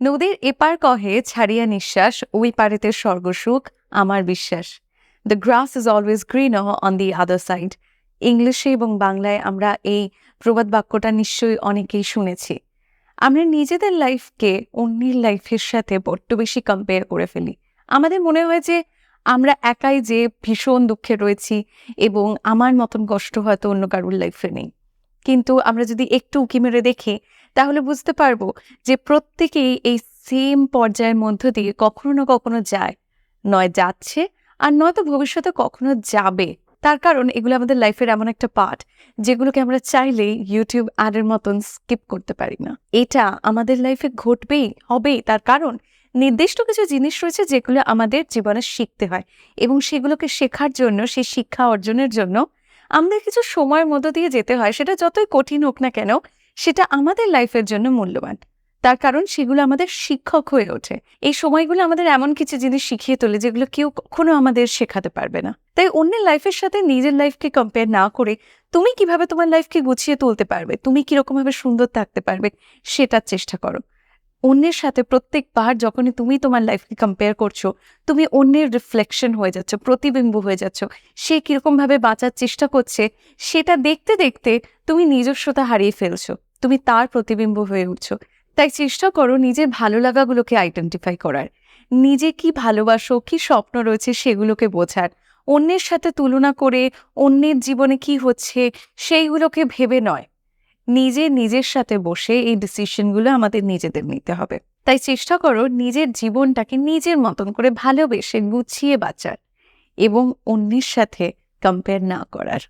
নদীর এপার কহে ছাড়িয়া নিঃশ্বাস, ওই পারেতে স্বর্গসুখ আমার বিশ্বাস। The grass is always greener on the other side. ইংলিশে এবং বাংলায় আমরা এই প্রবাদ বাক্যটা নিশ্চয়ই অনেকেই শুনেছি। আমরা নিজেদের লাইফকে অন্যের লাইফের সাথে বড্ড বেশি কম্পেয়ার করে ফেলি। আমাদের মনে হয় যে আমরা একাই যে ভীষণ দুঃখে রয়েছি এবং আমার মতন কষ্ট হয়তো অন্য কারোর লাইফে নেই। কিন্তু আমরা যদি একটু উঁকি মেরে দেখি তাহলে বুঝতে পারবো যে প্রত্যেকেই এই সেম পর্যায়ের মধ্য দিয়ে কখনো না কখনো যায়, নয় যাচ্ছে আর নয়তো ভবিষ্যতে কখনো যাবে। তার কারণ এগুলো আমাদের লাইফের এমন একটা পার্ট যেগুলোকে আমরা চাইলেই ইউটিউব অ্যাডের মতন স্কিপ করতে পারি না। এটা আমাদের লাইফে ঘটবেই, হবেই। তার কারণ নির্দিষ্ট কিছু জিনিস রয়েছে যেগুলো আমাদের জীবনে শিখতে হয় এবং সেগুলোকে শেখার জন্য, সেই শিক্ষা অর্জনের জন্য আমাদের কিছু সময়ের মধ্য দিয়ে যেতে হয়। সেটা যতই কঠিন হোক না কেন, সেটা আমাদের লাইফের জন্য মূল্যবান। তার কারণ সেগুলো আমাদের শিক্ষক হয়ে ওঠে। এই সময়গুলো আমাদের এমন কিছু জিনিস শিখিয়ে তোলে যেগুলো কেউ কখনো আমাদের শেখাতে পারবে না। তাই অন্যের লাইফের সাথে নিজের লাইফকে কম্পেয়ার না করে তুমি কিভাবে তোমার লাইফকে গুছিয়ে তুলতে পারবে, তুমি কিরকমভাবে সুন্দর থাকতে পারবে, সেটার চেষ্টা করো। অন্যের সাথে প্রত্যেকবার যখনই তুমি তোমার লাইফকে কম্পেয়ার করছো, তুমি অন্যের রিফ্লেকশন হয়ে যাচ্ছ, প্রতিবিম্ব হয়ে যাচ্ছ। সে কিরকমভাবে বাঁচার চেষ্টা করছে সেটা দেখতে দেখতে তুমি নিজস্বতা হারিয়ে ফেলছো, তুমি তার প্রতিবিম্ব হয়ে উঠছো। তাই চেষ্টা করো নিজের ভালো লাগাগুলোকে আইডেন্টিফাই করার, নিজে কি ভালোবাসো, কি স্বপ্ন রয়েছে সেগুলোকে বোঝার। অন্যের সাথে তুলনা করে অন্যের জীবনে কি হচ্ছে সেইগুলোকে ভেবে নয়, নিজের সাথে বসে এই ডিসিশনগুলো আমাদের নিজেদের নিতে হবে। তাই চেষ্টা করো নিজের জীবনটাকে নিজের মতন করে ভালোবেসে গুছিয়ে বাঁচার এবং অন্যের সাথে কম্পেয়ার না করার।